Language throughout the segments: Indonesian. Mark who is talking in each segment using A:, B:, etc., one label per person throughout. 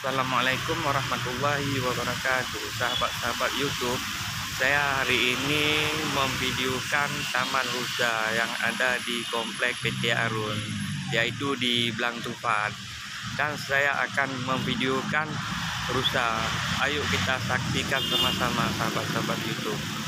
A: Assalamualaikum warahmatullahi wabarakatuh. Sahabat-sahabat YouTube, saya hari ini memvideokan Taman Rusa yang ada di Komplek PT Arun, yaitu di Blang Tupat. Dan saya akan memvideokan rusa. Ayo kita saksikan sama-sama sahabat-sahabat YouTube.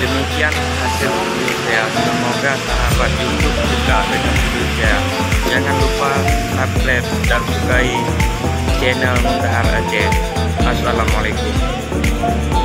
A: Demikian hasil video saya. Semoga sahabat YouTube suka dengan video saya. Jangan lupa subscribe dan sukai channel Mundahar Aceh. Assalamualaikum.